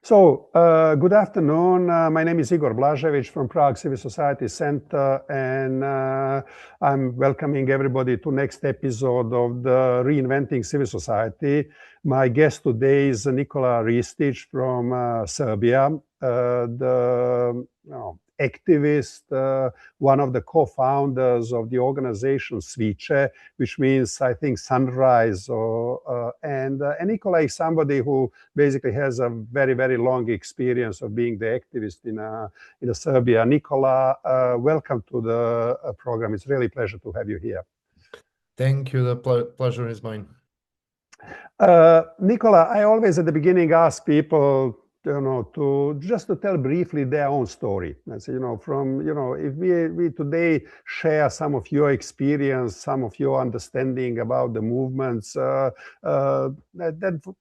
Good afternoon. My name is Igor Blažević from Prague Civil Society Center, and I'm welcoming everybody to next episode of the Reinventing Civil Society. My guest today is Nikola Ristić from Serbia, the activist, one of the co-founders of the organization Sviĉe, which means, I think, sunrise. And Nikola is somebody who basically has a very, very long experience of being the activist in Serbia. Nikola, welcome to the program. It's really a pleasure to have you here. Thank you. The pleasure is mine. Nikola, I always at the beginning ask people, to tell briefly their own story. And so, if we today share some of your experience, some of your understanding about the movements, that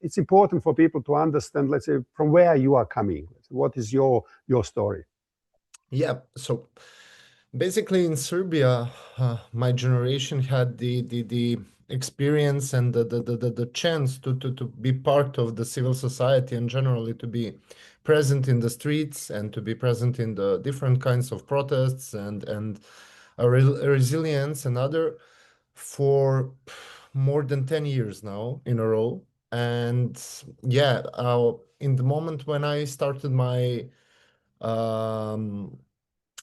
it's important for people to understand, let's say, from where you are coming. What is your story? Yeah. So basically in Serbia, my generation had the experience and the chance to be part of the civil society and generally to be present in the streets and to be present in the different kinds of protests and resilience and other for more than 10 years now in a row. And yeah, in the moment when I started my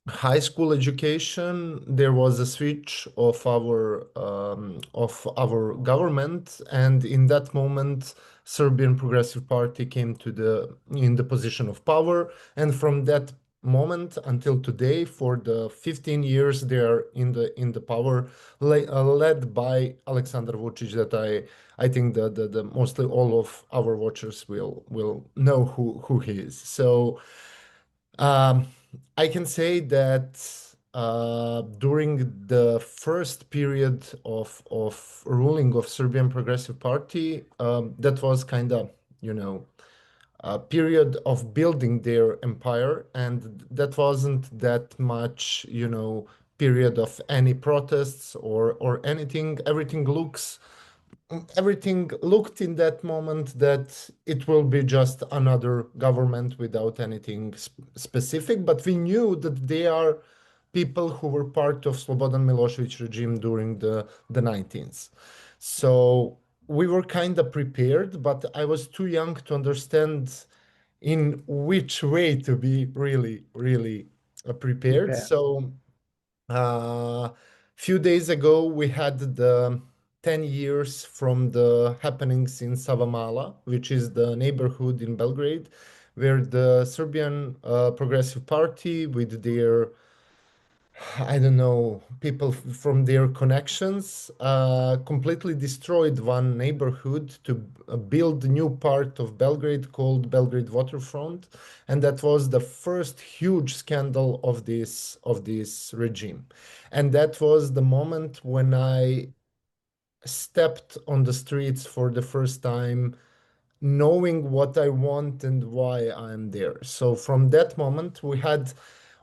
high school education, there was a switch of our government, and in that moment, Serbian Progressive Party came in the position of power, and from that moment until today, for the 15 years they are in the power, led by Aleksandar Vučić. That I think the mostly all of our watchers will know who he is. So. I can say that during the first period of ruling of Serbian Progressive Party, that was kind of, a period of building their empire, and that wasn't that much, period of any protests or anything. Everything looked in that moment that it will be just another government without anything specific, but we knew that they are people who were part of Slobodan Milošević regime during the 19th. So we were kind of prepared, but I was too young to understand in which way to be really, really prepared. Okay. So few days ago, we had the 10 years from the happenings in Savamala, which is the neighborhood in Belgrade, where the Serbian Progressive Party, with their, I don't know, people from their connections, completely destroyed one neighborhood to build a new part of Belgrade called Belgrade Waterfront, and that was the first huge scandal of this regime. And that was the moment when I stepped on the streets for the first time, knowing what I want and why I'm there. So from that moment, we had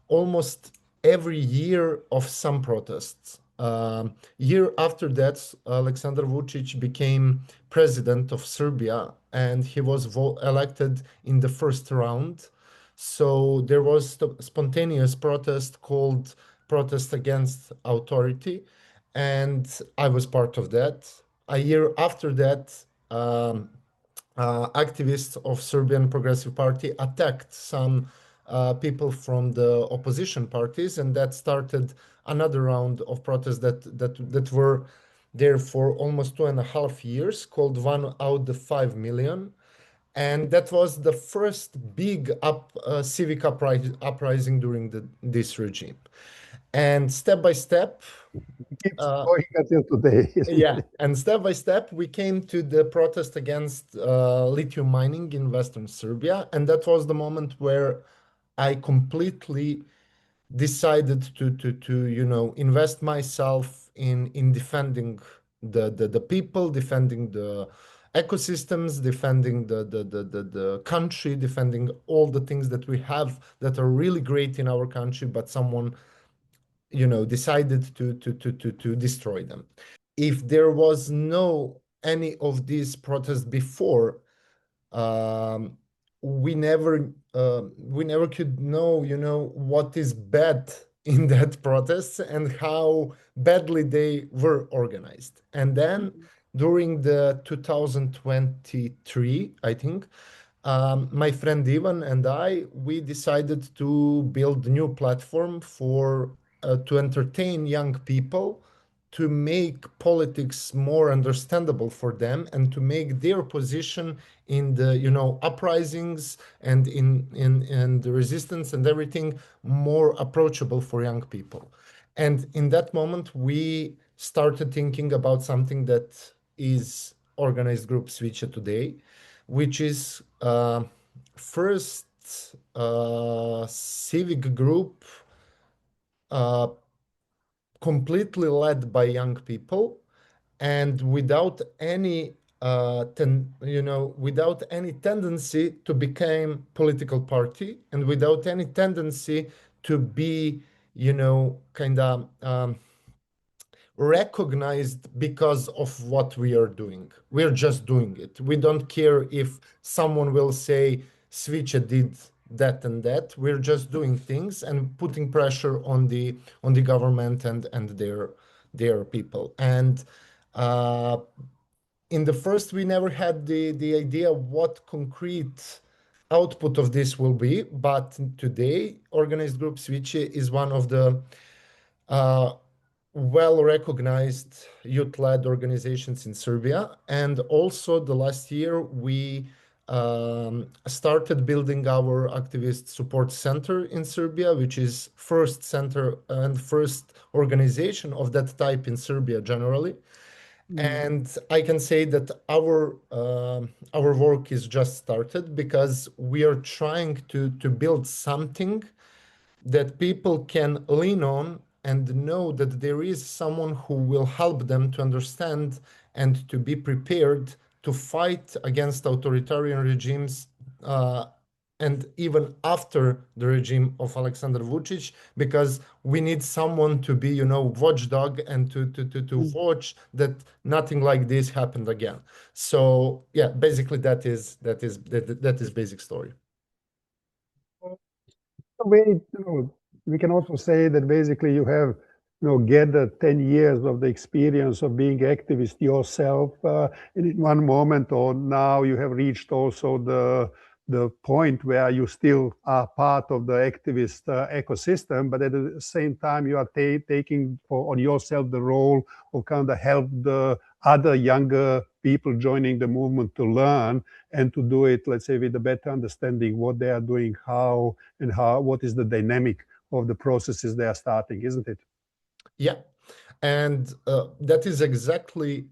almost every year of some protests. Year after that, Aleksandar Vučić became president of Serbia, and he was elected in the first round. So there was spontaneous protest called protest against authority, and I was part of that. A year after that, activists of Serbian Progressive Party attacked some people from the opposition parties, and that started another round of protests that were there for almost 2.5 years, called 1 out of 5 million. And that was the first big civic uprising during this regime. And step by step, keeps going until today. Yeah, and step by step, we came to the protest against lithium mining in Western Serbia, and that was the moment where I completely decided to invest myself in defending the people, defending the ecosystems, defending the country, defending all the things that we have that are really great in our country, but someone decided to destroy them. If there was no any of these protests before, we never could know, what is bad in that protests and how badly they were organized. And then during the 2023, I think, my friend Ivan and we decided to build a new platform for to entertain young people, to make politics more understandable for them, and to make their position in the uprisings and in the resistance and everything more approachable for young people. And in that moment, we started thinking about something that is organized group SviĆe today, which is first civic group uh, completely led by young people, and without any without any tendency to become political party, and without any tendency to be kind of recognized because of what we are doing. We're just doing it. We don't care if someone will say SviĆe did that and that. We're just doing things and putting pressure on the government and their people. And uh, in the first, we never had the idea what concrete output of this will be. But today, organized group SviĆe is one of the uh, well-recognized youth-led organizations in Serbia. And also the last year, we started building our activist support center in Serbia, which is first center and first organization of that type in Serbia generally. And I can say that our work is just started, because we are trying to build something that people can lean on and know that there is someone who will help them to understand and to be prepared to fight against authoritarian regimes, and even after the regime of Aleksandar Vučić, because we need someone to be, watchdog, and to watch that nothing like this happened again. So yeah, basically that is basic story. Way, we can also say that basically you have, gathered 10 years of the experience of being activist yourself, and in one moment or now you have reached also the point where you still are part of the activist ecosystem, but at the same time you are taking on yourself the role of kind of help the other younger people joining the movement to learn and to do it, let's say, with a better understanding what they are doing, how, what is the dynamic of the processes they are starting, isn't it? Yeah, and that is exactly,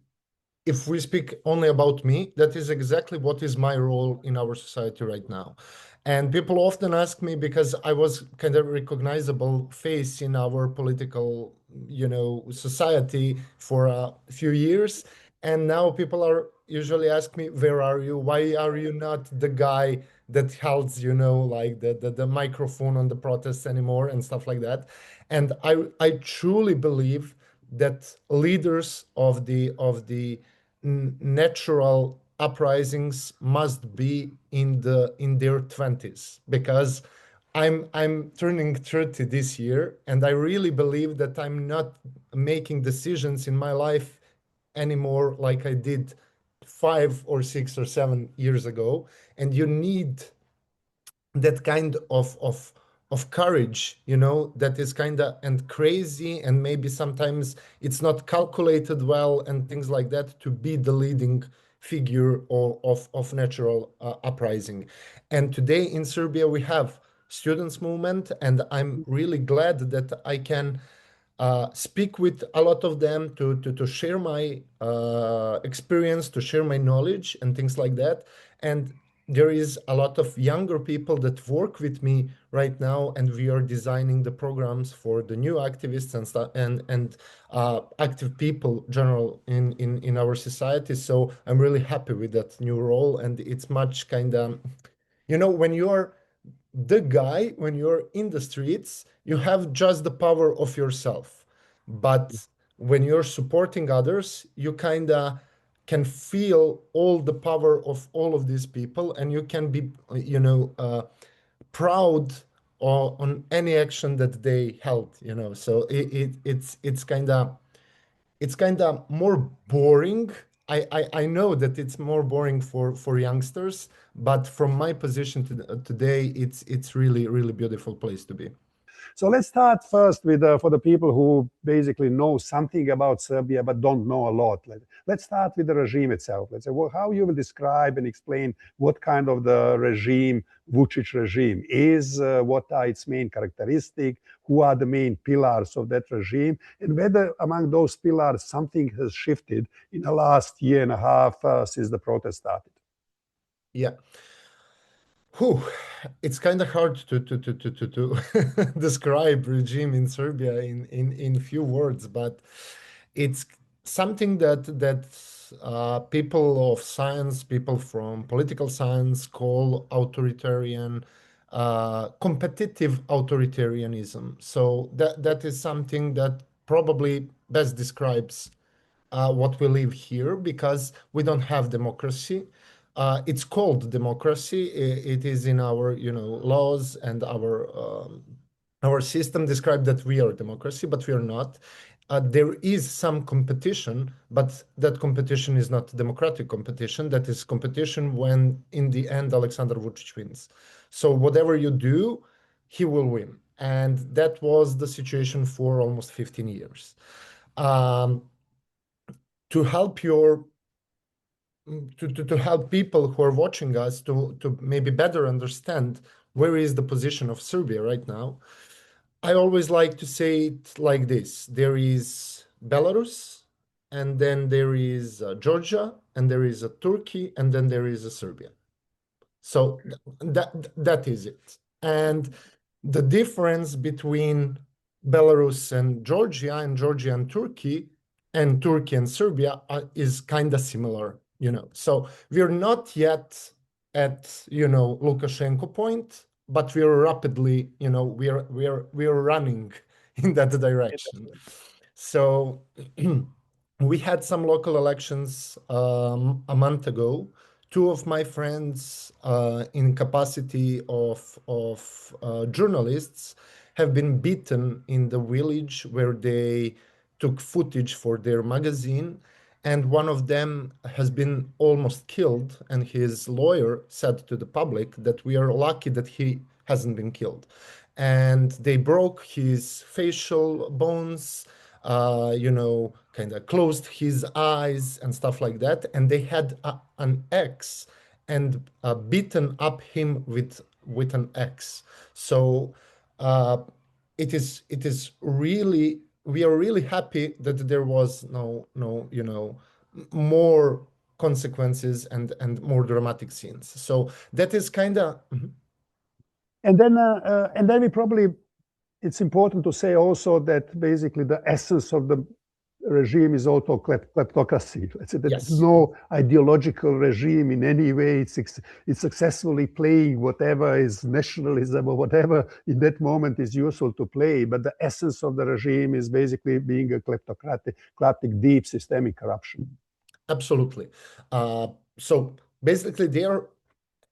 if we speak only about me, that is exactly what is my role in our society right now. And people often ask me, because I was kind of recognizable face in our political, society for a few years. And now people are usually ask me, where are you? Why are you not the guy that holds, like the microphone on the protests anymore and stuff like that? And I truly believe that leaders of the natural uprisings must be in their 20s, because I'm turning 30 this year, and I really believe that I'm not making decisions in my life anymore like I did 5 or 6 or 7 years ago. And you need that kind of courage, that is kind of and crazy, and maybe sometimes it's not calculated well and things like that, to be the leading figure of natural uprising. And today in Serbia we have students movement, and I'm really glad that I can speak with a lot of them to share my experience, to share my knowledge and things like that. And there is a lot of younger people that work with me right now, and we are designing the programs for the new activists and stuff, and active people general in our society. So I'm really happy with that new role, and it's much kind of, when you're the guy, when you're in the streets, you have just the power of yourself. But when you're supporting others, you kind of can feel all the power of all of these people, and you can be, proud on any action that they held, So it's kind of more boring. I know that it's more boring for youngsters, but from my position today, it's really, really beautiful place to be. So let's start first with for the people who basically know something about Serbia but don't know a lot. Let's start with the regime itself. Let's say, well, how you will describe and explain what kind of the regime, Vučić regime is, what are its main characteristics, who are the main pillars of that regime, and whether among those pillars something has shifted in the last year and a half since the protest started. Yeah. Whew. It's kind of hard to describe regime in Serbia in few words, but it's something that people of science, people from political science call authoritarian, competitive authoritarianism. So that is something that probably best describes what we live here, because we don't have democracy. It's called democracy. It is in our, laws, and our system describe that we are democracy, but we are not. There is some competition, but that competition is not democratic competition. That is competition when, in the end, Aleksandar Vučić wins. So whatever you do, he will win. And that was the situation for almost 15 years. To help to help people who are watching us to maybe better understand where is the position of Serbia right now, I always like to say it like this: there is Belarus, and then there is Georgia, and there is Turkey, and then there is Serbia. So that is it. And the difference between Belarus and Georgia and Turkey and Serbia is kind of similar, So we're not yet at, Lukashenko point, but we are rapidly, we are running in that direction. So we had some local elections a month ago. Two of my friends, in capacity of journalists, have been beaten in the village where they took footage for their magazine, and one of them has been almost killed, and his lawyer said to the public that we are lucky that he hasn't been killed. And they broke his facial bones, kind of closed his eyes and stuff like that, and they had an axe and beaten up him with an axe. So it is really, we are really happy that there was no more consequences and more dramatic scenes. So that is kind of. And then we probably, it's important to say also that basically the essence of the regime is also kleptocracy. Let's say that Yes. There's no ideological regime in any way. It's successfully playing whatever is nationalism or whatever in that moment is useful to play. But the essence of the regime is basically being a kleptocratic, deep systemic corruption. Absolutely. So basically, they are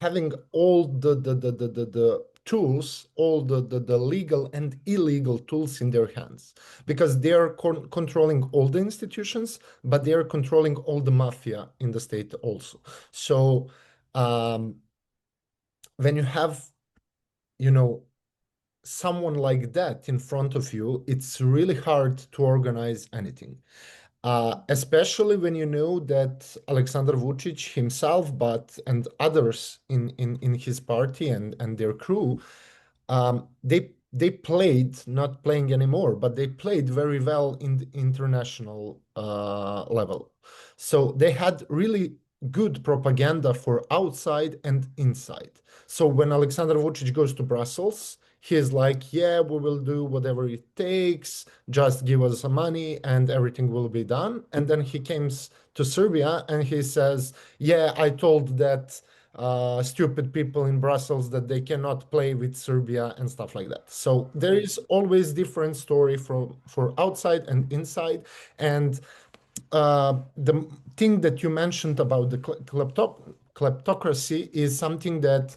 having all the tools, all the legal and illegal tools in their hands, because they are controlling all the institutions, but they are controlling all the mafia in the state also. So when you have, someone like that in front of you, it's really hard to organize anything. Especially when you know that Aleksandar Vučić himself, and others in his party and their crew, they played, not playing anymore, but they played very well in the international level. So they had really good propaganda for outside and inside. So when Aleksandar Vučić goes to Brussels, he's like, yeah, we will do whatever it takes, just give us some money and everything will be done. And then he comes to Serbia and he says, yeah, I told that stupid people in Brussels that they cannot play with Serbia and stuff like that. So there is always different story for outside and inside. And the thing that you mentioned about the kleptocracy is something that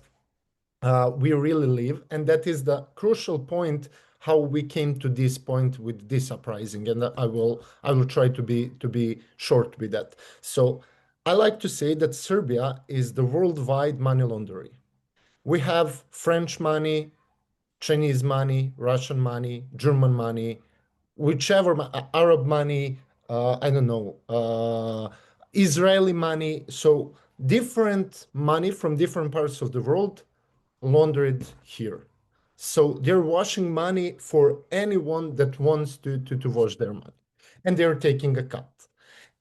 we really live, and that is the crucial point how we came to this point with this uprising. And I will try to be short with that. So I like to say that Serbia is the worldwide money launderer. We have French money, Chinese money, Russian money, German money, whichever Arab money, I don't know, Israeli money. So different money from different parts of the world laundered here. So they're washing money for anyone that wants to wash their money, and they're taking a cut.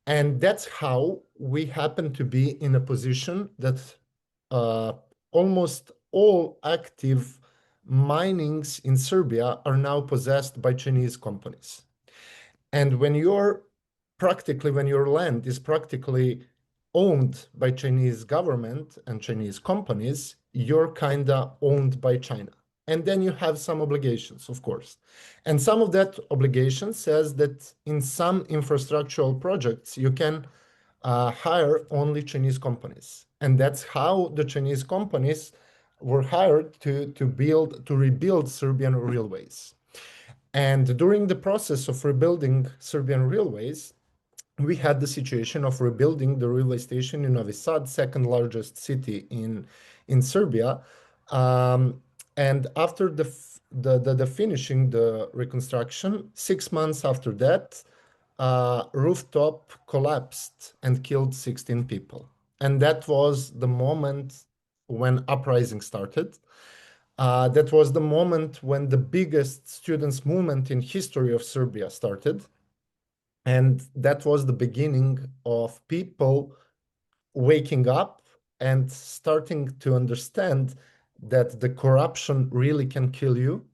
And that's how we happen to be in a position that almost all active minings in Serbia are now possessed by Chinese companies. And when your land is practically owned by Chinese government and Chinese companies, you're kind of owned by China. And then you have some obligations, of course. And some of that obligation says that in some infrastructural projects, you can hire only Chinese companies. And that's how the Chinese companies were hired to rebuild Serbian railways. And during the process of rebuilding Serbian railways, we had the situation of rebuilding the railway station in Novi Sad, second largest city in Serbia. And after the finishing the reconstruction, 6 months after that, rooftop collapsed and killed 16 people. And that was the moment when uprising started. That was the moment when the biggest students' movement in history of Serbia started. And that was the beginning of people waking up and starting to understand that the corruption really can kill you.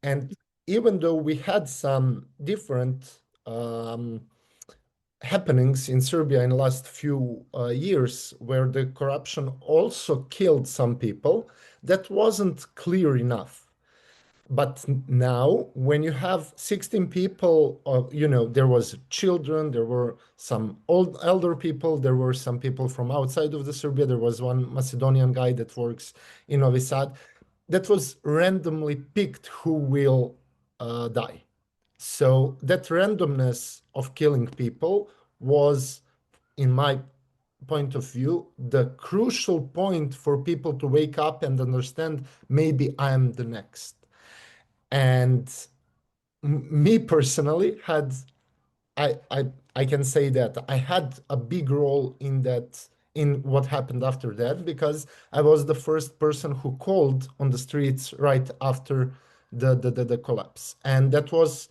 And even though we had some different happenings in Serbia in the last few years where the corruption also killed some people, that wasn't clear enough. But now, when you have 16 people, there was children, there were some elder people, there were some people from outside of the Serbia. There was one Macedonian guy that works in Novi Sad. That was randomly picked who will die. So that randomness of killing people was, in my point of view, the crucial point for people to wake up and understand maybe I am the next. And me personally I can say that I had a big role in that, in what happened after that, because I was the first person who called on the streets right after the collapse. And that was,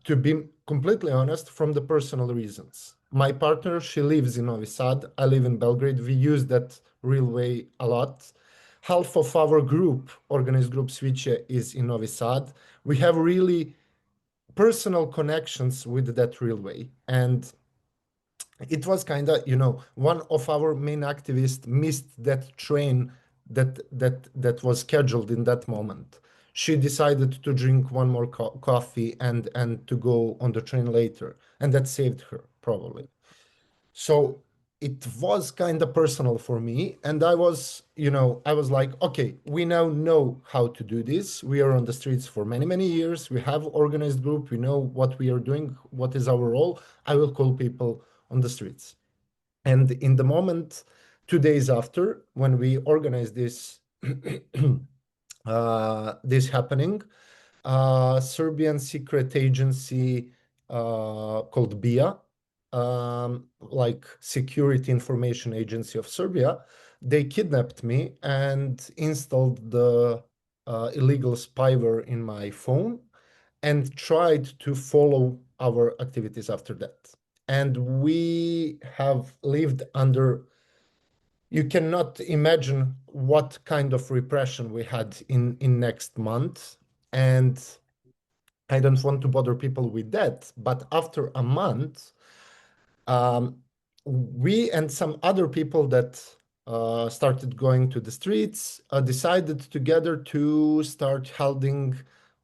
to be completely honest, from the personal reasons. My partner, she lives in Novi Sad. I live in Belgrade. We use that railway a lot. Half of our group, organized group SviĆe, is in Novi Sad. We have really personal connections with that railway. And it was kind of, one of our main activists missed that train that was scheduled in that moment. She decided to drink one more coffee and to go on the train later, and that saved her probably. So it was kind of personal for me, and I was like, okay, we now know how to do this. We are on the streets for many, many years. We have organized group. We know what we are doing, what is our role. I will call people on the streets. And in the moment, 2 days after, when we organized this this happening, Serbian secret agency called BIA, like Security Information Agency of Serbia, they kidnapped me and installed the illegal spyware in my phone and tried to follow our activities after that. And we have lived under, you cannot imagine what kind of repression we had in next month. And I don't want to bother people with that, but after a month, we and some other people that started going to the streets decided together to start holding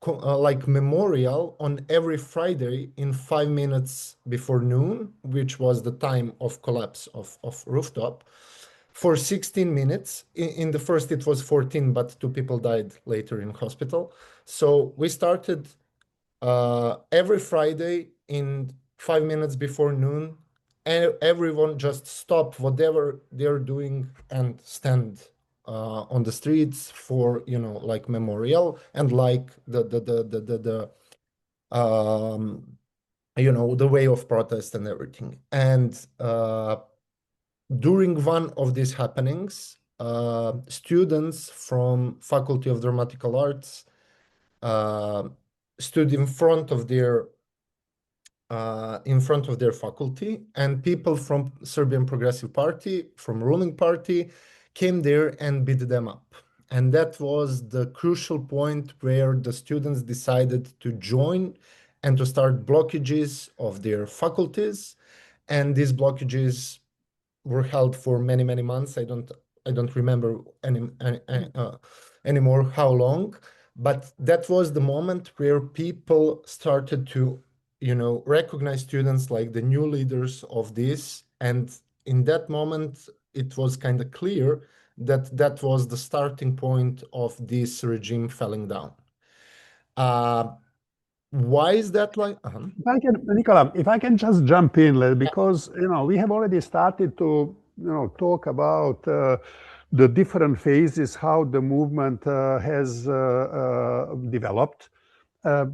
like memorial on every Friday in 5 minutes before noon, which was the time of collapse of rooftop, for 16 minutes. In the first, it was 14, but 2 people died later in hospital. So we started every Friday in 5 minutes before noon, and everyone just stop whatever they're doing and stand on the streets for, like memorial and like the the way of protest and everything. And during one of these happenings, students from Faculty of Dramatical Arts stood in front of their faculty, and people from Serbian Progressive Party, from ruling party, came there and beat them up. And that was the crucial point where the students decided to join and to start blockages of their faculties. And these blockages were held for many, many months. I don't remember anymore how long, but that was the moment where people started to recognize students like the new leaders of this. And in that moment, it was kind of clear that that was the starting point of this regime falling down. Why is that like? If I can, Nikola, if I can just jump in, because we have already started to talk about the different phases, how the movement has developed.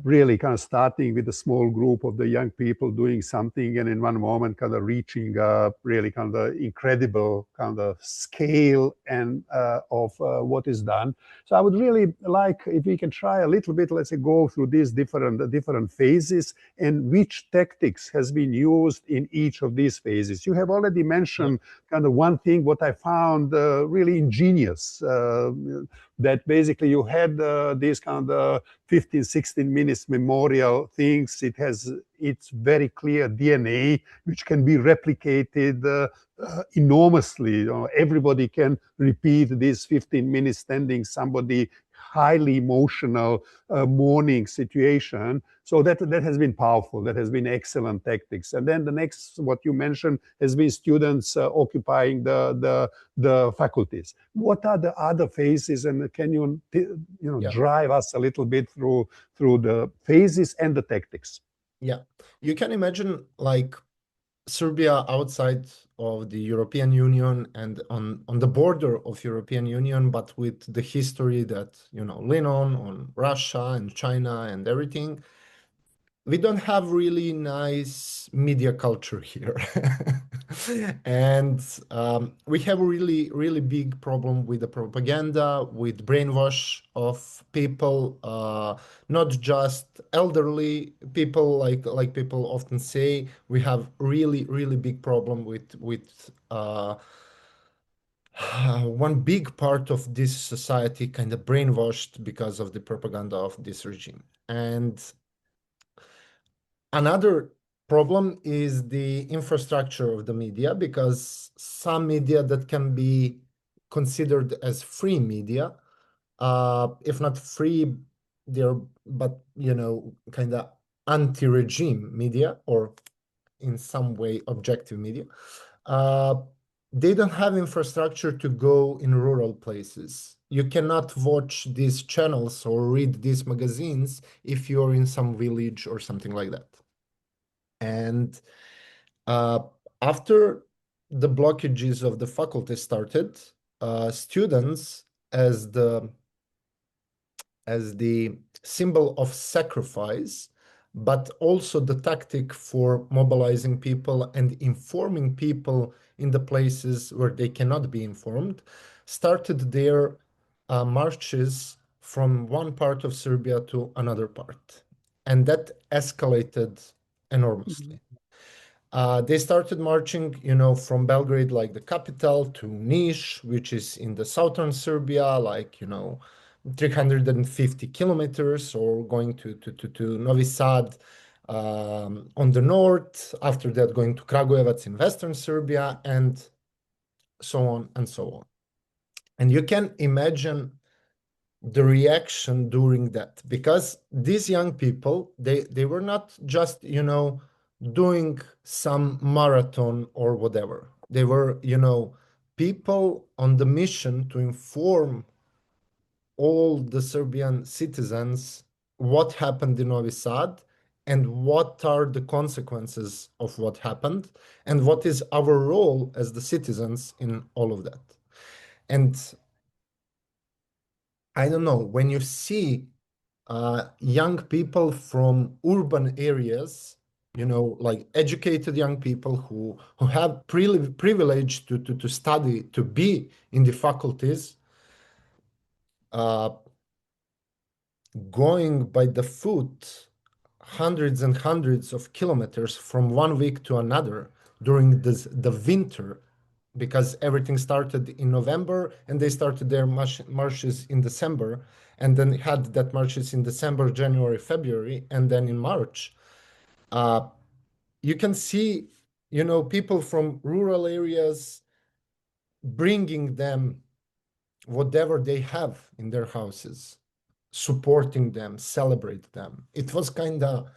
Really kind of starting with a small group of the young people doing something, and in one moment kind of reaching really kind of incredible kind of scale and of what is done. So I would really like if we can try a little bit, let's say, go through these different phases and which tactics has been used in each of these phases. You have already mentioned kind of one thing, what I found really ingenious, that basically you had these kind of 15, 16 minutes memorial things. It has its very clear DNA, which can be replicated enormously. Everybody can repeat this 15 minutes standing somebody highly emotional mourning situation. So that has been powerful. That has been excellent tactics. And then the next, what you mentioned, has been students occupying the faculties. What are the other phases, and can you drive us a little bit through the phases and the tactics? Yeah, you can imagine like Serbia outside of the European Union and on the border of European Union, but with the history that lean on Russia and China and everything. We don't have really nice media culture here. And we have a really, really big problem with the propaganda, with brainwash of people, not just elderly people, like people often say. We have really, really big problem with one big part of this society kind of brainwashed because of the propaganda of this regime. And another problem is the infrastructure of the media, because some media that can be considered as free media, if not free, but kind of anti-regime media, or in some way objective media, they don't have infrastructure to go in rural places. You cannot watch these channels or read these magazines if you're in some village or something like that. And after the blockages of the faculty started, students, as the symbol of sacrifice, but also the tactic for mobilizing people and informing people in the places where they cannot be informed, started their marches from one part of Serbia to another part. And that escalated enormously. They started marching, from Belgrade, like the capital, to Niš, which is in the southern Serbia, like, 350 kilometers, or going to Novi Sad on the north, after that going to Kragujevac in western Serbia, and so on and so on. And you can imagine the reaction during that, because these young people, they were not just, doing some marathon or whatever. They were, people on the mission to inform all the Serbian citizens what happened in Novi Sad and what are the consequences of what happened and what is our role as the citizens in all of that. And I don't know, when you see young people from urban areas, like educated young people who have privilege to study, to be in the faculties, going by the foot hundreds and hundreds of kilometers from one week to another during the winter, because everything started in November and they started their marches in December, and then had that marches in December, January, February, and then in March. You can see, people from rural areas bringing them whatever they have in their houses, supporting them, celebrate them. It was kind of,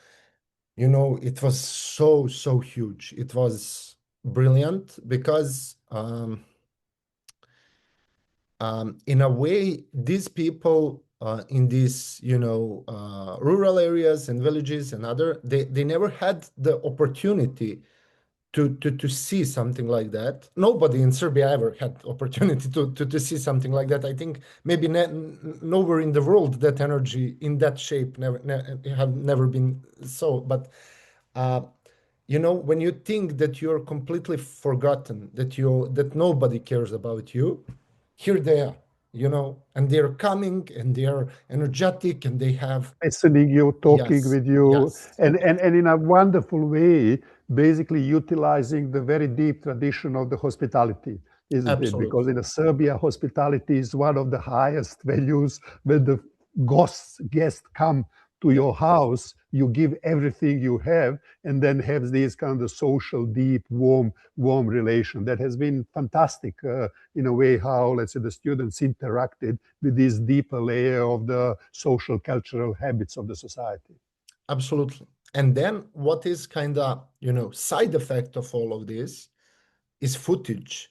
it was so huge. It was brilliant because in a way, these people in these, rural areas and villages and other, they never had the opportunity to see something like that. Nobody in Serbia ever had opportunity to see something like that. I think maybe nowhere in the world that energy in that shape have never been so. But when you think that you're completely forgotten, that nobody cares about you, here they are, and they're coming and they're energetic and they have listening you, talking yes, with you, yes, and in a wonderful way, basically utilizing the very deep tradition of the hospitality, isn't it? Because absolutely, in Serbia, hospitality is one of the highest values. When the guests come to yeah, your house, you give everything you have, and then have this kind of social, deep, warm relation. That has been fantastic in a way how, let's say, the students interacted with this deeper layer of the social, cultural habits of the society. absolutely. And then what is kind of, side effect of all of this is footage.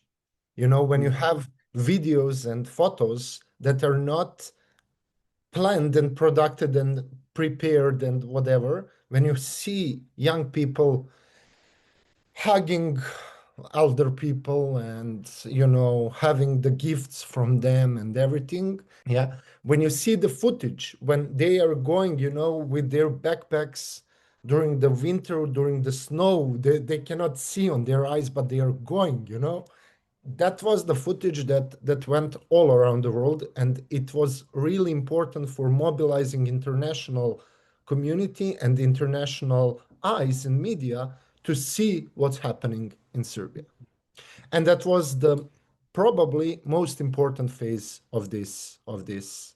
When you have videos and photos that are not planned and produced and prepared and whatever, when you see young people hugging elder people and having the gifts from them and everything, yeah, when you see the footage when they are going with their backpacks during the winter, during the snow, they cannot see on their eyes, but they are going, that was the footage that went all around the world, and it was really important for mobilizing international community and international eyes and media to see what's happening in Serbia. And that was the probably most important phase of this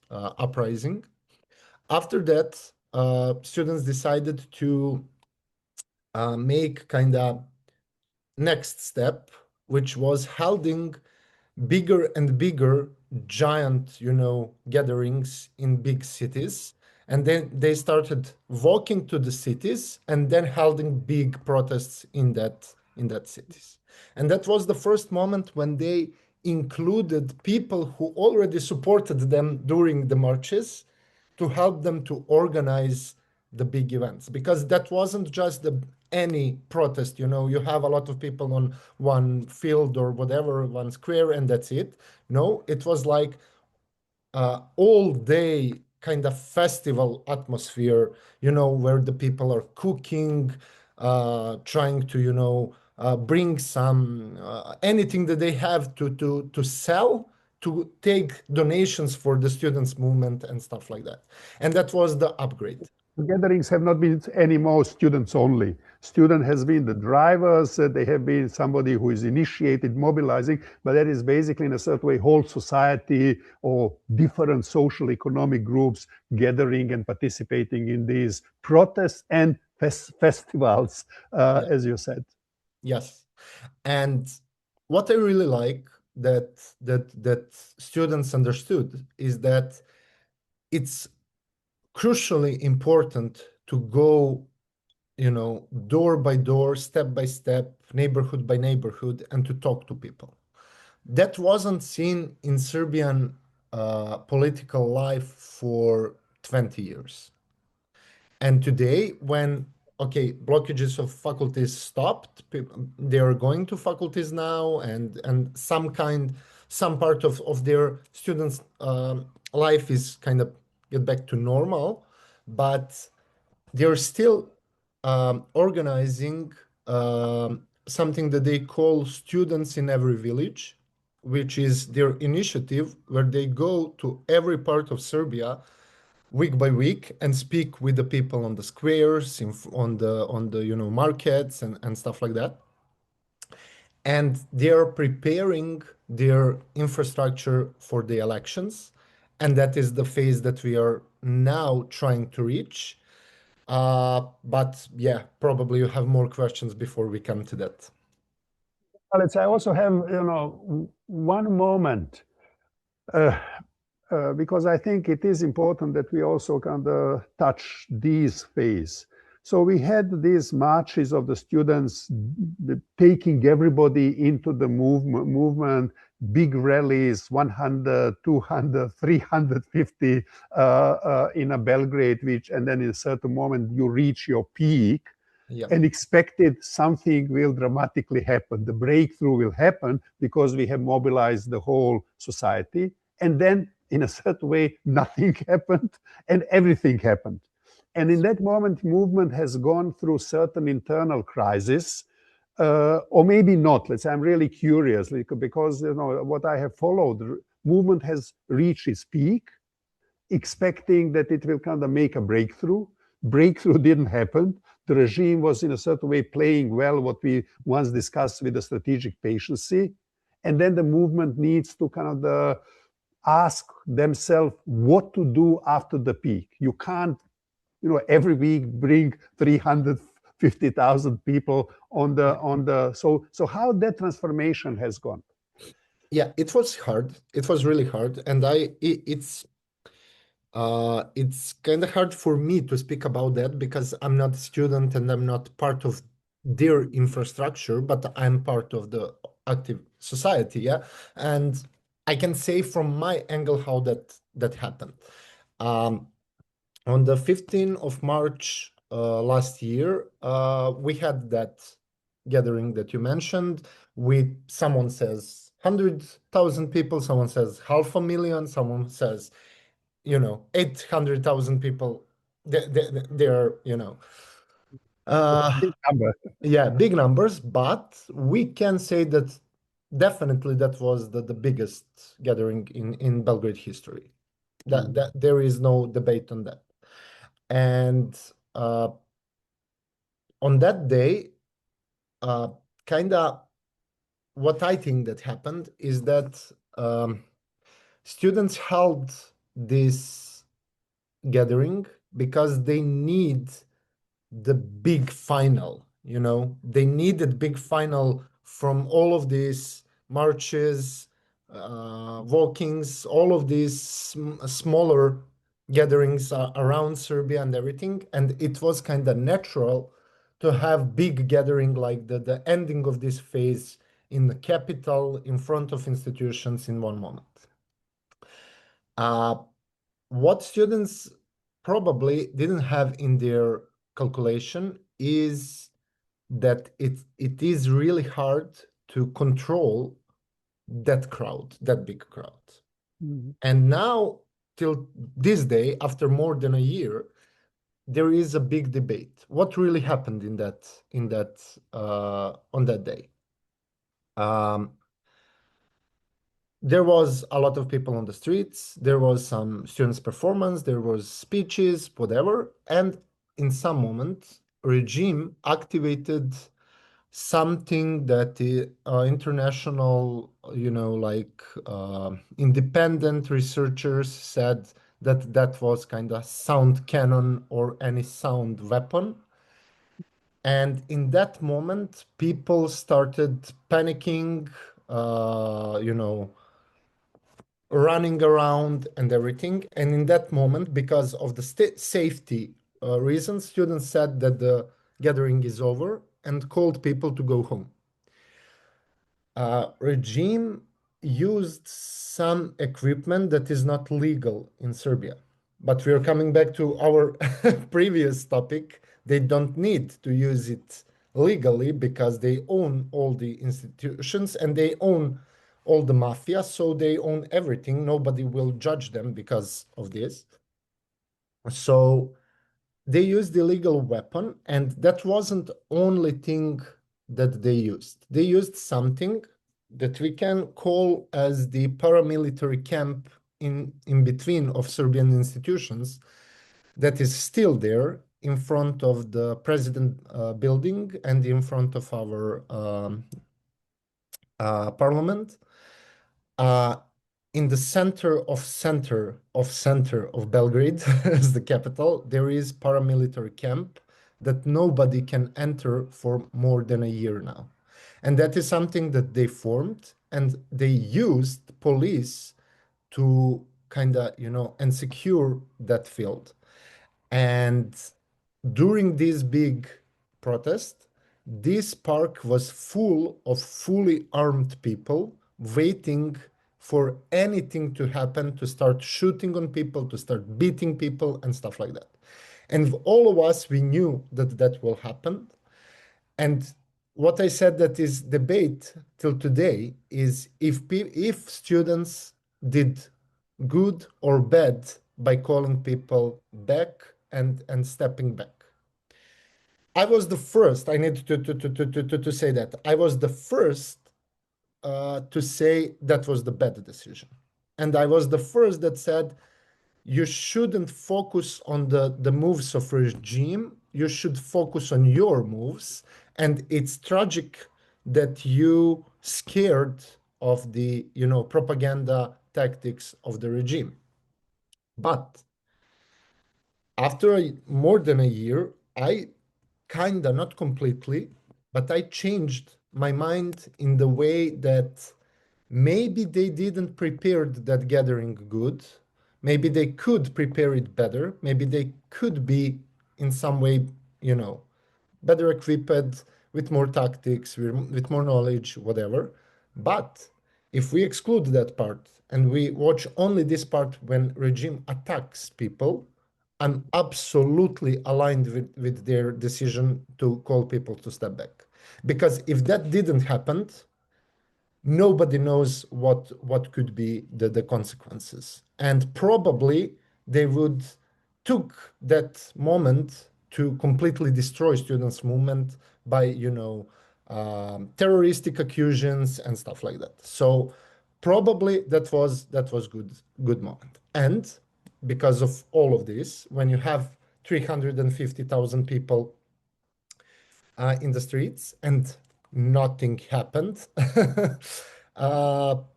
uprising. After that, students decided to make kind of next step, which was holding bigger and bigger giant, gatherings in big cities. And then they started walking to the cities and then holding big protests in that cities. And that was the first moment when they included people who already supported them during the marches to help them to organize the big events, because that wasn't just any protest. You have a lot of people on one field or whatever, one square, and that's it. No, it was like all day kind of festival atmosphere, where the people are cooking, trying to bring some anything that they have to sell, to take donations for the students movement and stuff like that. And that was the upgrade. Gatherings have not been anymore students only. Student has been the drivers, they have been somebody who is initiated mobilizing, but that is basically in a certain way whole society or different social economic groups gathering and participating in these protests and festivals, Yeah. as you said. Yes. And what I really like that students understood is that it's crucially important to go, door by door, step by step, neighborhood by neighborhood, and to talk to people. That wasn't seen in Serbian political life for 20 years. And today, when blockages of faculties stopped, they are going to faculties now, and some part of their students' life is kind of get back to normal, but they're still organizing something that they call Students in Every Village, which is their initiative where they go to every part of Serbia week by week and speak with the people on the squares, on the markets and stuff like that. And they are preparing their infrastructure for the elections, and that is the phase that we are now trying to reach. But yeah, probably you have more questions before we come to that. Alex, I also have, one moment, because I think it is important that we also kind of touch these phase. So we had these marches of the students taking everybody into the movement, big rallies, 100, 200, 350 in a Belgrade, and then in a certain moment you reach your peak. Yeah. And expected something will dramatically happen. The breakthrough will happen because we have mobilized the whole society. And then in a certain way, nothing happened and everything happened. And in that moment, movement has gone through certain internal crisis, or maybe not. Let's say I'm really curious because what I have followed, movement has reached its peak, expecting that it will kind of make a breakthrough. Breakthrough didn't happen. The regime was in a certain way playing well what we once discussed with the strategic patiency. And then the movement needs to kind of ask themselves what to do after the peak. You can't, every week bring 350,000 people on the. So how that transformation has gone? Yeah, it was hard. It was really hard, and it's kind of hard for me to speak about that because I'm not a student and I'm not part of their infrastructure, but I'm part of the active society, yeah. And I can say from my angle how that happened. On the 15th of March last year, we had that gathering that you mentioned. Someone says 100,000 people, someone says 500,000, someone says 800,000 people. They're Big number. yeah, big numbers, but we can say that definitely that was the biggest gathering in Belgrade history. That there is no debate on that. And on that day, kind of what I think that happened is that students held this gathering because they need the big final, they needed big final from all of these marches, walkings, all of these smaller gatherings around Serbia and everything. And it was kind of natural to have big gathering like the ending of this phase in the capital, in front of institutions in one moment. What students probably didn't have in their calculation is that it is really hard to control that crowd, that big crowd. And now, till this day, after more than a year, there is a big debate. What really happened on that day? There was a lot of people on the streets. There was some students' performance. There was speeches, whatever. And in some moment, regime activated something that international, independent researchers said that was kind of sound cannon or any sound weapon. And in that moment, people started panicking, running around and everything. And in that moment, because of the safety reasons, students said that the gathering is over and called people to go home. Regime used some equipment that is not legal in Serbia. But we are coming back to our previous topic. They don't need to use it legally because they own all the institutions and they own all the mafia, so they own everything. Nobody will judge them because of this. So they used the illegal weapon, and that wasn't the only thing that they used. They used something that we can call as the paramilitary camp in between of Serbian institutions that is still there in front of the president building and in front of our parliament. In the center of Belgrade, as the capital, there is paramilitary camp that nobody can enter for more than a year now. And that is something that they formed, and they used police to kind of, and secure that field. And during this big protest, this park was full of fully armed people waiting for anything to happen, to start shooting on people, to start beating people and stuff like that. And all of us, we knew that that will happen. And what I said that is debate till today is if students did good or bad by calling people back and stepping back. I was the first, I need to say that. I was the first to say that was the bad decision. And I was the first that said, you shouldn't focus on the moves of regime, you should focus on your moves. And it's tragic that you scared of the, propaganda tactics of the regime. But after more than a year, I kinda, not completely, but I changed my mind in the way that maybe they didn't prepare that gathering good. Maybe they could prepare it better. Maybe they could be in some way, better equipped with more tactics, with more knowledge, whatever. But if we exclude that part and we watch only this part when regime attacks people, I'm absolutely aligned with their decision to call people to step back. Because if that didn't happen, nobody knows what could be the consequences. And probably they would took that moment to completely destroy students' movement by, terroristic accusations and stuff like that. So probably that was good moment. And because of all of this, when you have 350,000 people in the streets and nothing happened,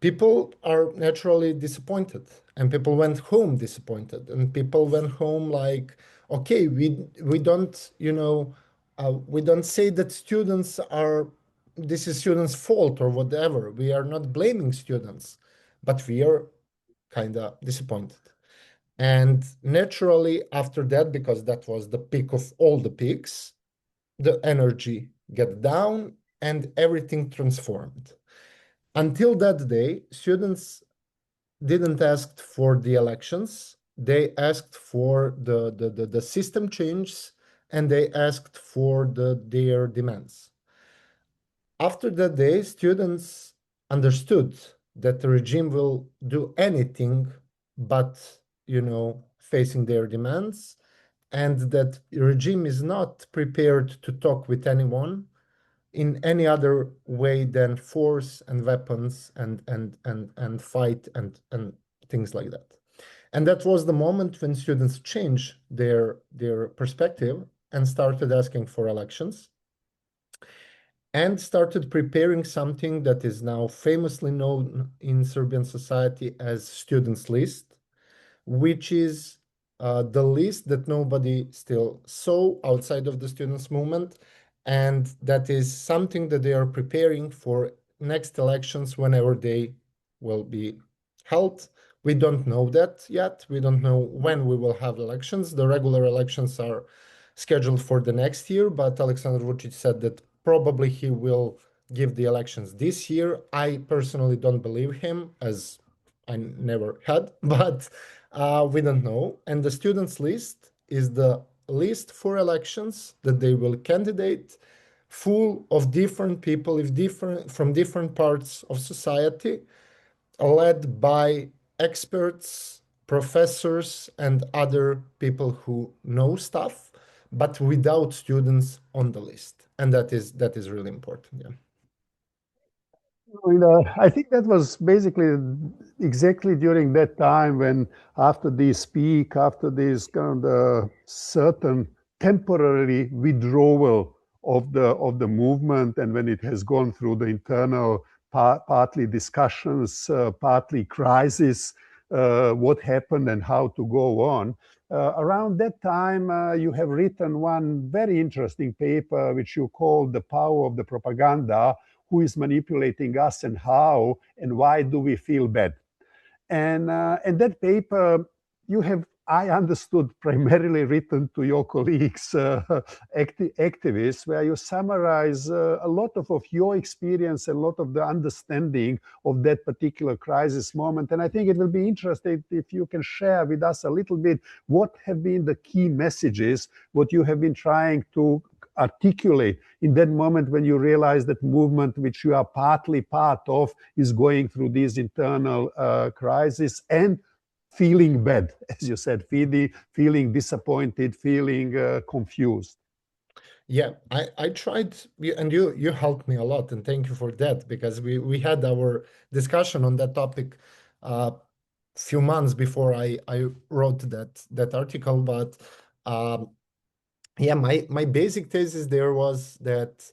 people are naturally disappointed, and people went home disappointed, and people went home like, okay, we don't, we don't say that this is students' fault or whatever. We are not blaming students, but we are kind of disappointed. And naturally, after that, because that was the peak of all the peaks, the energy got down and everything transformed. Until that day, students didn't ask for the elections. They asked for the system changes, and they asked for their demands. After that day, students understood that the regime will do anything but, facing their demands, and that the regime is not prepared to talk with anyone in any other way than force and weapons and fight and things like that. And that was the moment when students changed their perspective and started asking for elections and started preparing something that is now famously known in Serbian society as students' list, which is the list that nobody still saw outside of the students' movement. And that is something that they are preparing for next elections whenever they will be held, We don't know that yet. We don't know when we will have elections. The regular elections are scheduled for the next year, but Aleksandar Vučić said that probably he will give the elections this year. I personally don't believe him, as I never had, but we don't know. And the students' list is the list for elections that they will candidate, full of different people, from different parts of society, led by experts, professors, and other people who know stuff, but without students on the list. And that is really important. Yeah. I think that was basically exactly during that time when, after this peak, after this kind of certain temporary withdrawal of the movement, and when it has gone through the internal partly discussions, partly crisis, what happened and how to go on. Around that time, you have written one very interesting paper, which you called "The Power of the Propaganda: Who is manipulating us and how, and why do we feel bad?" And that paper, you have, I understood, primarily written to your colleagues, activists, where you summarize a lot of your experience, a lot of the understanding of that particular crisis moment. And I think it will be interesting if you can share with us a little bit what have been the key messages, what you have been trying to articulate in that moment when you realize that movement which you are partly part of is going through these internal crises and feeling bad, as you said, feeling disappointed, feeling confused. Yeah, I tried, and you helped me a lot, and thank you for that, because we had our discussion on that topic few months before I wrote that article. But yeah, my basic thesis there was that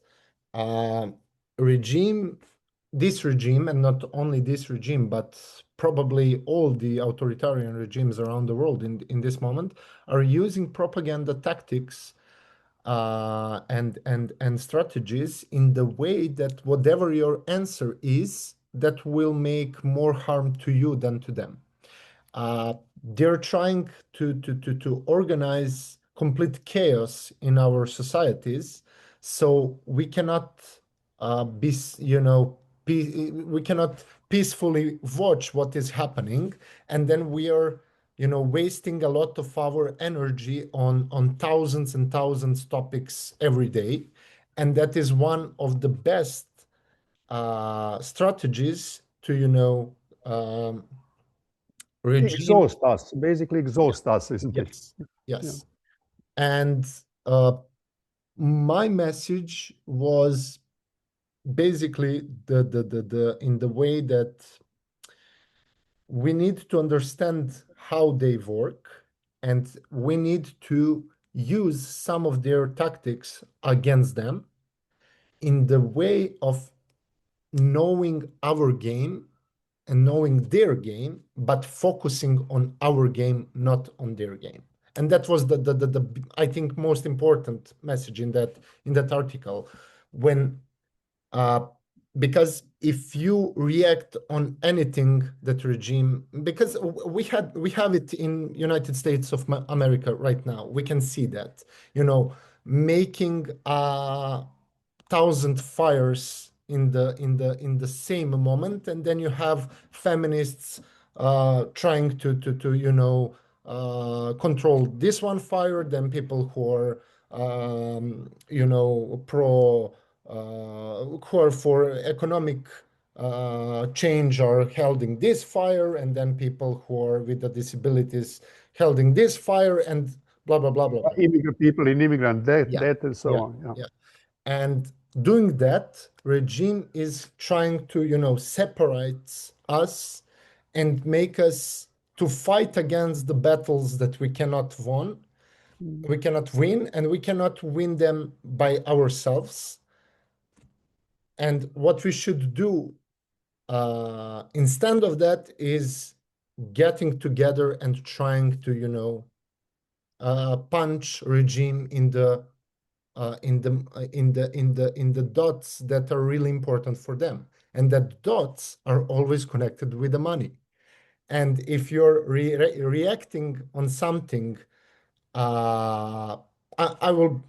this regime, and not only this regime, but probably all the authoritarian regimes around the world in this moment, are using propaganda tactics and strategies in the way that whatever your answer is, that will make more harm to you than to them. They're trying to organize complete chaos in our societies, so we cannot we cannot peacefully watch what is happening, and then we are wasting a lot of our energy on thousands and thousands topics every day. And that is one of the best strategies to regime. Exhaust us, basically exhaust us, isn't it? Yes. Yeah. And my message was basically in the way that we need to understand how they work, and we need to use some of their tactics against them in the way of knowing our game and knowing their game, but focusing on our game, not on their game. And that was the I think most important message in that article. Because if you react on anything that regime, because we have it in United States of America right now, we can see that, making 1,000 fires in the same moment, and then you have feminists trying to control this one fire, then people who are who are for economic change are holding this fire, and then people who are with the disabilities holding this fire, and blah blah blah blah, blah. Immigrant people in immigrant debt and so on. Yeah. And doing that, regime is trying to separate us and make us to fight against the battles that we cannot win, and we cannot win them by ourselves. And what we should do instead of that is getting together and trying to punch regime in the dots that are really important for them, and that dots are always connected with the money. And if you're reacting on something, I will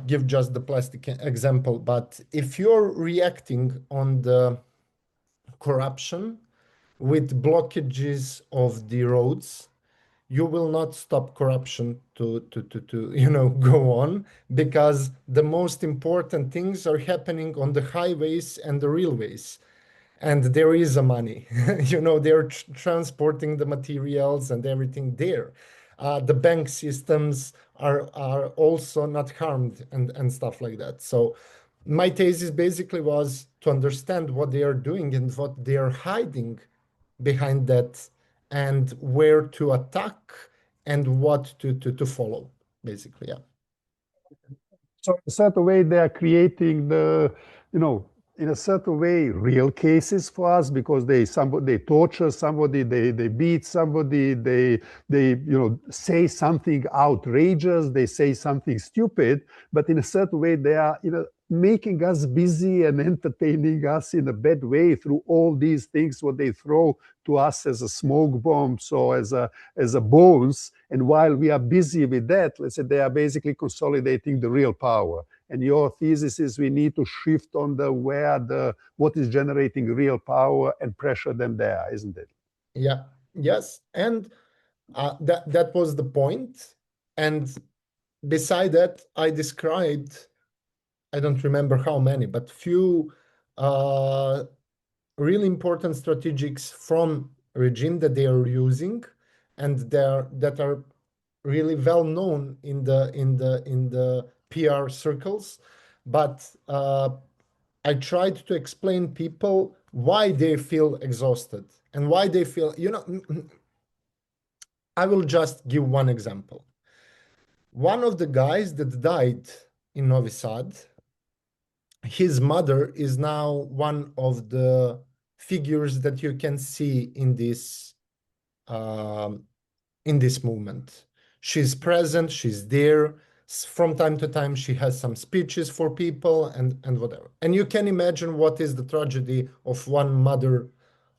give just the plastic example, but if you're reacting on the corruption with blockages of the roads, you will not stop corruption to go on, because the most important things are happening on the highways and the railways, and there is a money. They're transporting the materials and everything there. The bank systems are also not harmed, and stuff like that. So my thesis basically was to understand what they are doing and what they are hiding behind that, and where to attack and what to follow, basically. Yeah. So in a certain way, they are creating in a certain way, real cases for us, because they torture somebody, they beat somebody, they say something outrageous, they say something stupid, but in a certain way, they are making us busy and entertaining us in a bad way through all these things what they throw to us as a smoke bomb, so as a bones. And while we are busy with that, let's say they are basically consolidating the real power. And your thesis is we need to shift on what is generating real power and pressure them there, isn't it? Yeah. Yes. And that was the point. And beside that, I described, I don't remember how many, but few really important strategies from regime that they are using, and that are really well known in the PR circles. But I tried to explain people why they feel exhausted and why they feel, I will just give one example. One of the guys that died in Novi Sad, his mother is now one of the figures that you can see in this movement. She's present, she's there. From time to time, she has some speeches for people and whatever. And you can imagine what is the tragedy of one mother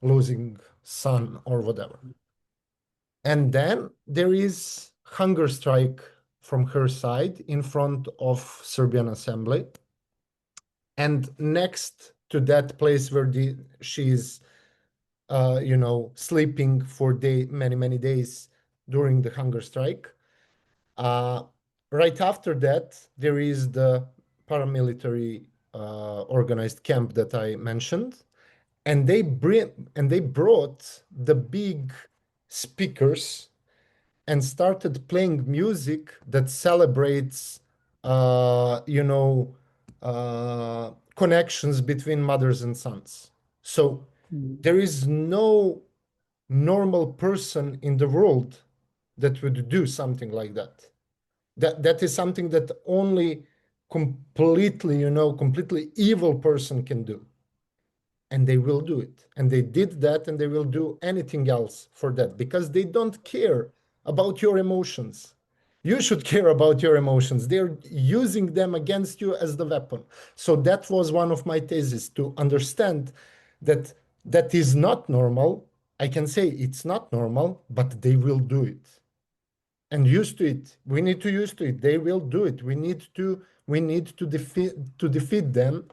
losing son or whatever. And then there is hunger strike from her side in front of Serbian assembly. And next to that place where she's sleeping for many days during the hunger strike. Right after that, there is the paramilitary organized camp that I mentioned, and they brought the big speakers and started playing music that celebrates, connections between mothers and sons. So there is no normal person in the world that would do something like that. That is something that only completely evil person can do. And they will do it. And they did that, and they will do anything else for that, because they don't care about your emotions. You should care about your emotions. They're using them against you as the weapon. So that was one of my theses, to understand that that is not normal. I can say it's not normal, but they will do it. And used to it. We need to use to it. They will do it. We need to defeat them,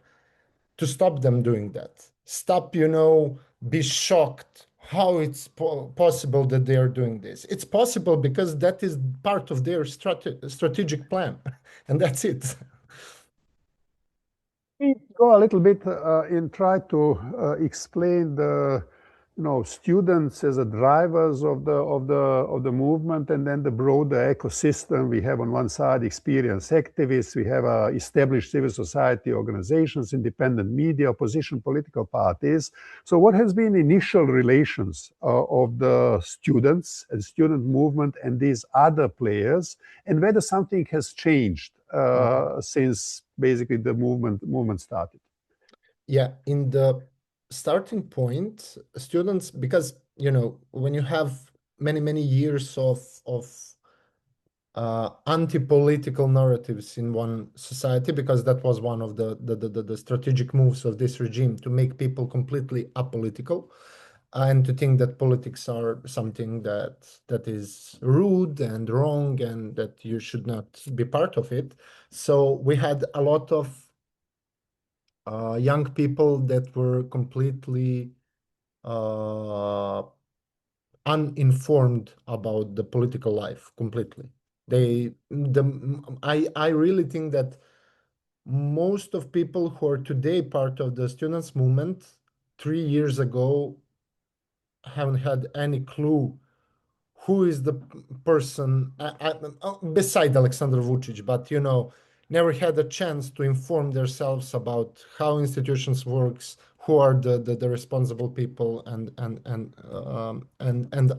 to stop them doing that. Stop, be shocked how it's possible that they are doing this. It's possible because that is part of their strategic plan, and that's it. Go a little bit and try to explain the students as the drivers of the movement, and then the broader ecosystem. We have on one side experienced activists, we have established civil society organizations, independent media, opposition political parties. So what has been initial relations of the students and student movement and these other players, and whether something has changed since basically the movement started? Yeah, in the starting point, students, because when you have many years of anti-political narratives in one society, because that was one of the strategic moves of this regime, to make people completely apolitical. and to think that politics are something that is rude and wrong and that you should not be part of it. So we had a lot of young people that were completely uninformed about the political life completely. I really think that most of people who are today part of the students movement 3 years ago haven't had any clue who is the person beside Aleksandar Vučić, but never had a chance to inform themselves about how institutions works, who are the responsible people, and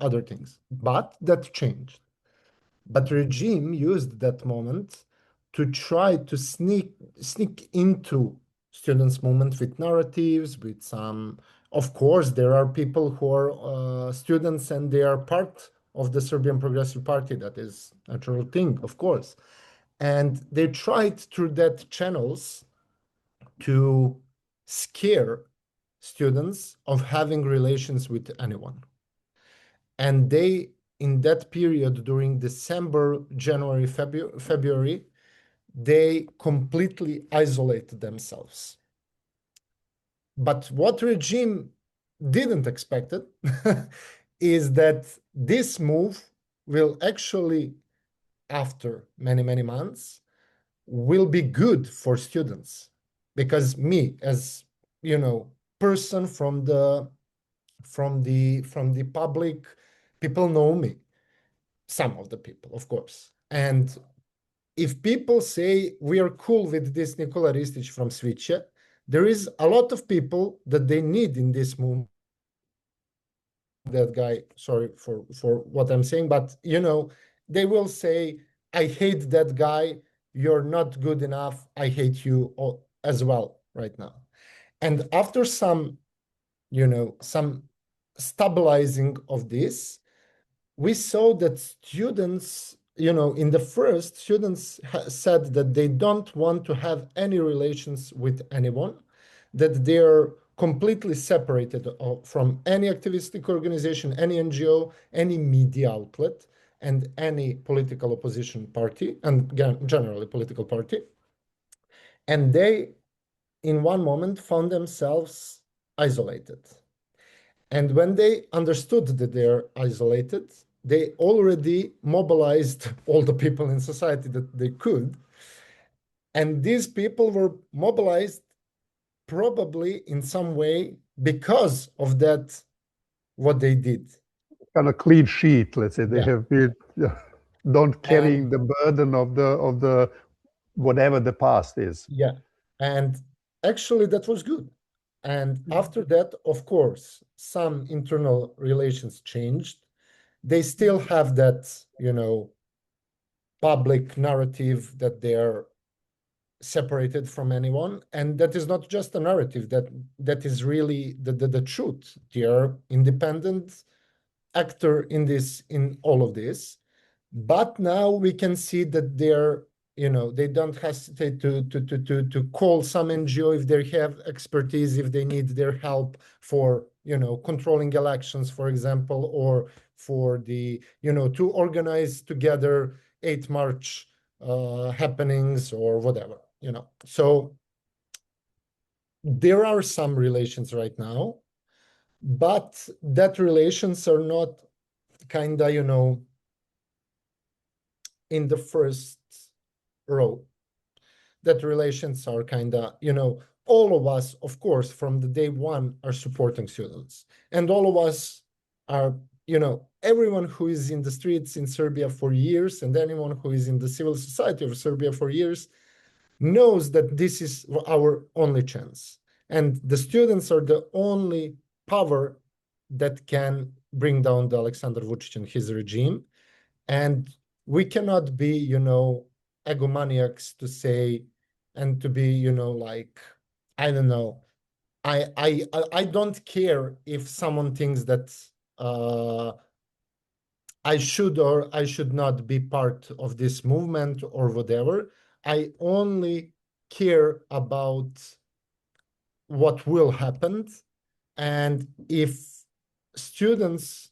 other things. But that changed. But regime used that moment to try to sneak into students' movement with narratives, with some. Of course, there are people who are students and they are part of the Serbian Progressive Party. That is a natural thing, of course. And they tried through that channels to scare students of having relations with anyone. And they, in that period, during December, January, February, they completely isolated themselves. But what regime didn't expect it is that this move will actually, after many, many months, will be good for students. Because me, as person from the public, people know me. Some of the people, of course. And if people say we are cool with this Nikola Ristić from SviĆe, there is a lot of people that they need in this movement. That guy, sorry for what I'm saying, but they will say, I hate that guy, you're not good enough, I hate you as well right now. And after some stabilizing of this, we saw that students, in the first, students said that they don't want to have any relations with anyone, that they're completely separated from any activistic organization, any NGO, any media outlet, and any political opposition party, and generally political party. And they, in one moment, found themselves isolated. And when they understood that they're isolated, they already mobilized all the people in society that they could. And these people were mobilized probably in some way because of that, what they did. Kind of clean sheet, let's say. They have been don't carrying the burden of the whatever the past is. Yeah. And actually that was good. And after that, of course, some internal relations changed. They still have that, public narrative that they're separated from anyone. And that is not just a narrative, that is really the truth. They are independent actor in all of this. But now we can see that they're, they don't hesitate to call some NGO if they have expertise, if they need their help for, controlling elections, for example, or for the, to organize together 8 March happenings or whatever, So there are some relations right now, but that relations are not kind of, in the first row. That relations are kind of, all of us, of course, from the day one are supporting students. And all of us are, everyone who is in the streets in Serbia for years and anyone who is in the civil society of Serbia for years knows that this is our only chance. And the students are the only power that can bring down the Aleksandar Vučić and his regime. And we cannot be, egomaniacs to say, and to be, like, I don't know. I don't care if someone thinks that I should or I should not be part of this movement or whatever. I only care about what will happen. And if students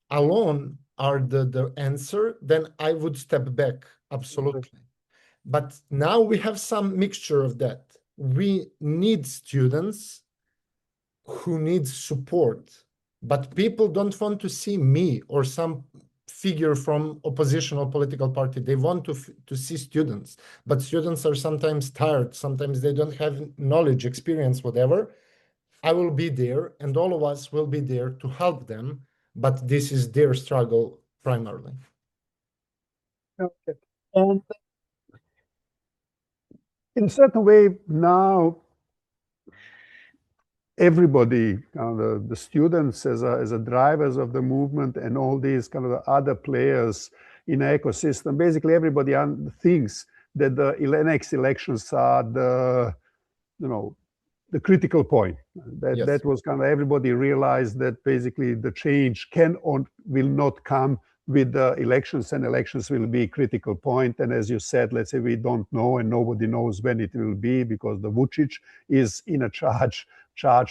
alone are the answer, then I would step back, absolutely. But now we have some mixture of that. We need students who need support, but people don't want to see me or some figure from oppositional political party. They want to see students, but students are sometimes tired. Sometimes they don't have knowledge, experience, whatever. I will be there, and all of us will be there to help them, but this is their struggle primarily. Okay. And in a certain way, now everybody, the students as a drivers of the movement and all these kind of the other players in an ecosystem, basically everybody thinks that the next elections are the, the critical point. That was kind of, everybody realized that basically the change can or will not come with the elections, and elections will be a critical point. And as you said, let's say we don't know and nobody knows when it will be, because the Vučić is in a charge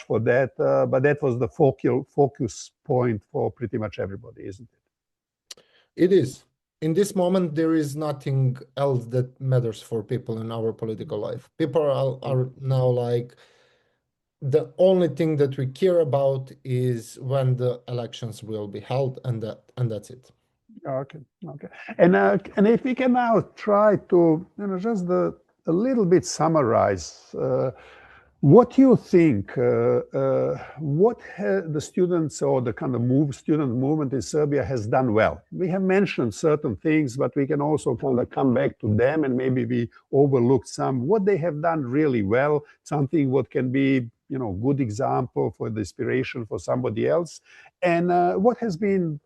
for that. But that was the focus point for pretty much everybody, isn't it? It is. In this moment, there is nothing else that matters for people in our political life. People are now like, the only thing that we care about is when the elections will be held, and that's it. Okay. And if we can now try to, just a little bit summarize what you think, what the students or the kind of student movement in Serbia has done well. We have mentioned certain things, but we can also kind of come back to them, and maybe we overlooked some. What they have done really well, something what can be, good example for the inspiration for somebody else, and what has been,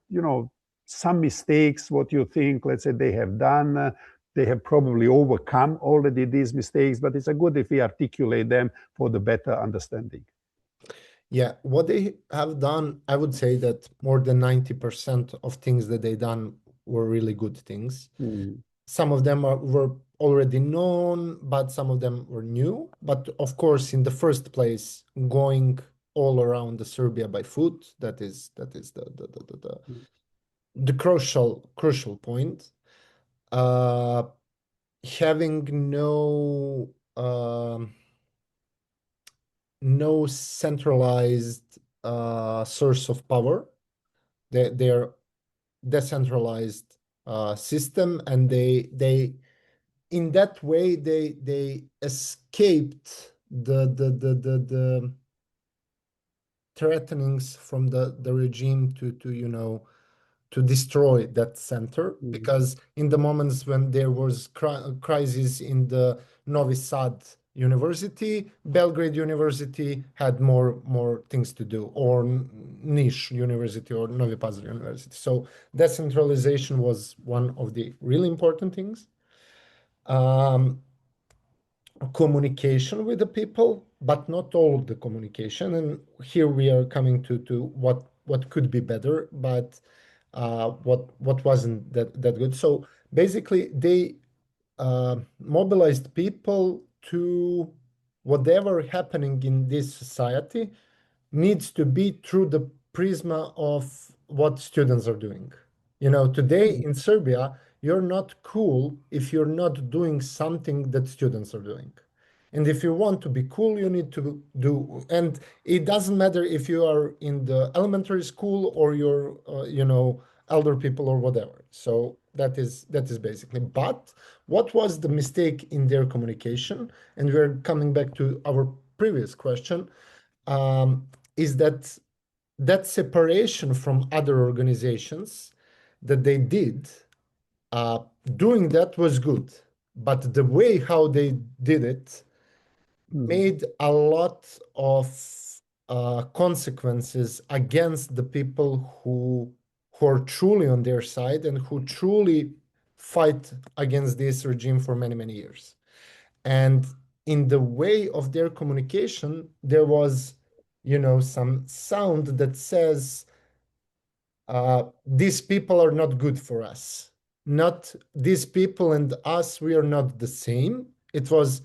some mistakes, what you think, let's say, they have done. They have probably overcome already these mistakes, but it's a good if we articulate them for the better understanding. Yeah, what they have done, I would say that more than 90% of things that they done were really good things. Some of them were already known, but some of them were new. But of course, in the first place, going all around the Serbia by foot, that is the crucial point. Having no centralized source of power. They're decentralized system, and they in that way they escaped the threatenings from the regime to destroy that center. Because in the moments when there was crisis in the Novi Sad University, Belgrade University had more things to do, or Niš University or Novi Pazar University. So decentralization was one of the really important things. Communication with the people, but not all of the communication. And here we are coming to what could be better, but what wasn't that good. So basically, they mobilized people to whatever happening in this society needs to be through the prisma of what students are doing. Today in Serbia, you're not cool if you're not doing something that students are doing. And if you want to be cool, you need to do, and it doesn't matter if you are in the elementary school or you're, elder people or whatever. So that is basically. But what was the mistake in their communication? And we're coming back to our previous question, is that separation from other organizations that they did, doing that was good. But the way how they did it made a lot of consequences against the people who are truly on their side and who truly fight against this regime for many, many years. And in the way of their communication, there was, some sound that says, these people are not good for us. Not these people and us, we are not the same. It was,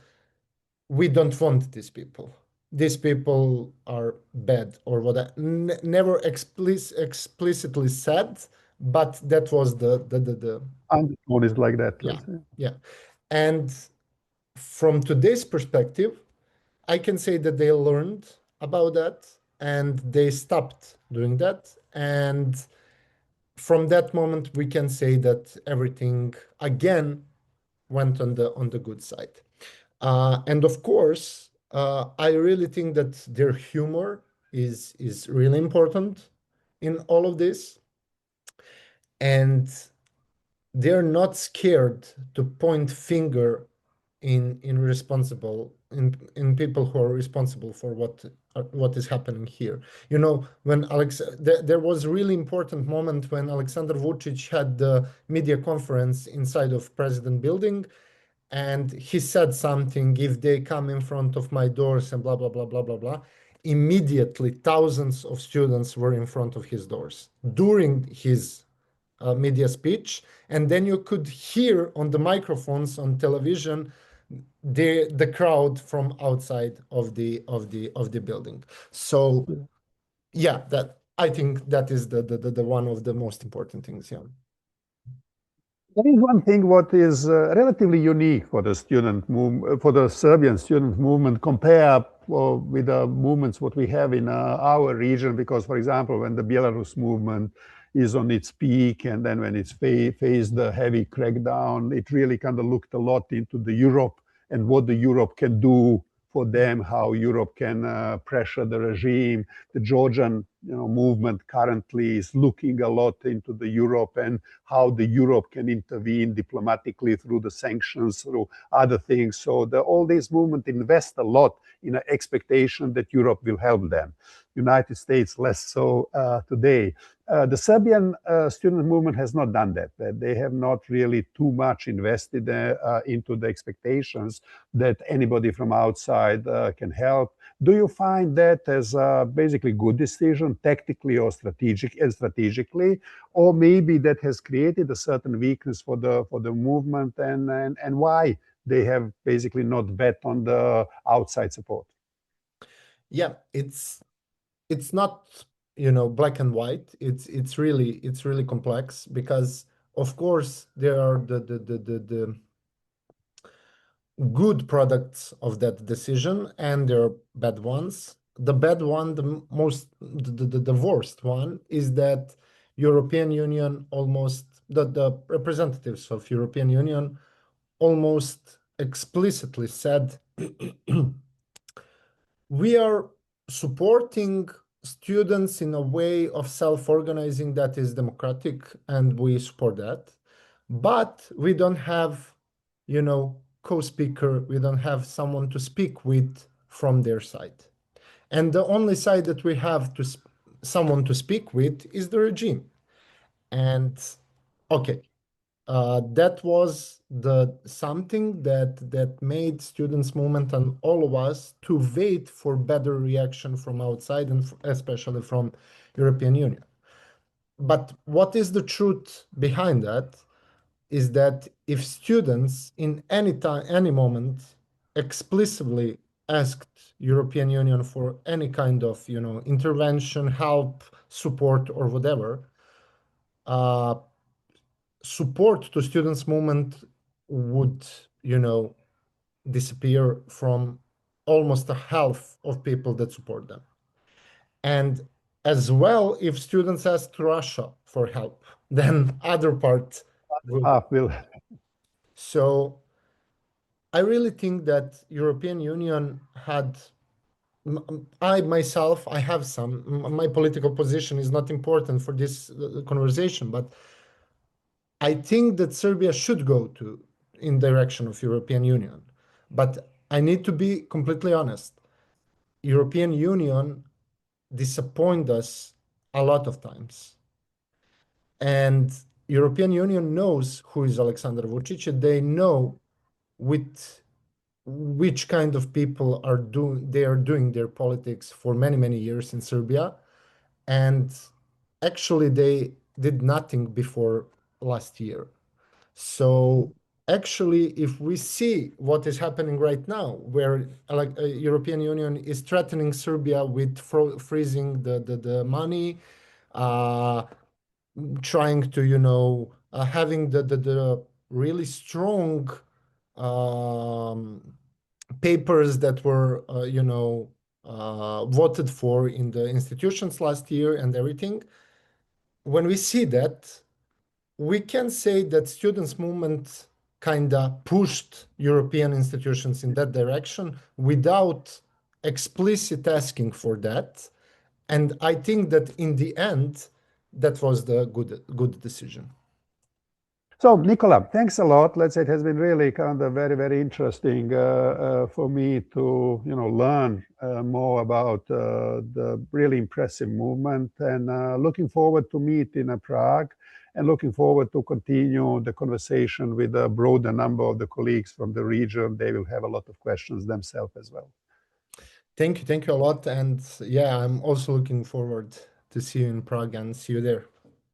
we don't want these people. these people are bad or what. Never explicitly said, but that was the Undertone is like that, yeah, let's say. yeah. And from today's perspective, I can say that they learned about that and they stopped doing that. And from that moment, we can say that everything again went on the good side. And of course, I really think that their humor is really important in all of this. And they're not scared to point finger in people who are responsible for what is happening here. You know, when there was a really important moment when Aleksandar Vučić had the media conference inside of President building, and he said something, if they come in front of my doors and blah blah blah blah blah blah. Immediately thousands of students were in front of his doors during his media speech, and then you could hear on the microphones on television the crowd from outside of the building. So yeah, that I think that is the one of the most important things. Yeah. There is one thing what is relatively unique for the student movement, for the Serbian student movement, compare with the movements what we have in our region. Because, for example, when the Belarus movement is on its peak, and then when it's faced the heavy crackdown, it really kind of looked a lot into the Europe and what the Europe can do for them, how Europe can pressure the regime. The Georgian movement currently is looking a lot into the Europe and how the Europe can intervene diplomatically through the sanctions, through other things. So all these movements invest a lot in an expectation that Europe will help them. United States less so today. The Serbian student movement has not done that. They have not really too much invested into the expectations that anybody from outside can help. Do you find that as a basically good decision, tactically or strategically, or maybe that has created a certain weakness for the movement, and why they have basically not bet on the outside support? Yeah, it's not black and white. It's really complex, because of course there are the good products of that decision and there are bad ones. The bad one, the worst one, is that European Union almost the representatives of European Union almost explicitly said we are supporting students in a way of self-organizing that is democratic, and we support that. But we don't have, co-speaker, we don't have someone to speak with from their side. And the only side that we have someone to speak with is the regime. And okay, that was something that made students movement and all of us to wait for better reaction from outside, and especially from European Union. But what is the truth behind that is that if students in any moment explicitly asked European Union for any kind of intervention, help, support, or whatever, support to students movement would disappear from almost a half of people that support them. And as well, if students ask Russia for help, then other part will. So I really think that European Union had, I myself, I have my political position is not important for this conversation, but I think that Serbia should go in direction of European Union. But I need to be completely honest. European Union disappoint us a lot of times. And European Union knows who is Aleksandar Vučić, and they know with which kind of people they are doing their politics for many, many years in Serbia. And actually they did nothing before last year. So actually, if we see what is happening right now, where like European Union is threatening Serbia with freezing the money, trying to, having the really strong papers that were, voted for in the institutions last year and everything. When we see that, we can say that students' movement kind of pushed European institutions in that direction without explicit asking for that. And I think that in the end, that was the good decision. So, Nikola, thanks a lot. Let's say it has been really kind of very, very interesting for me to, learn more about the really impressive movement, and looking forward to meet in Prague, and looking forward to continue the conversation with a broader number of the colleagues from the region. They will have a lot of questions themselves as well. Thank you a lot. And yeah, I'm also looking forward to see you in Prague and see you there.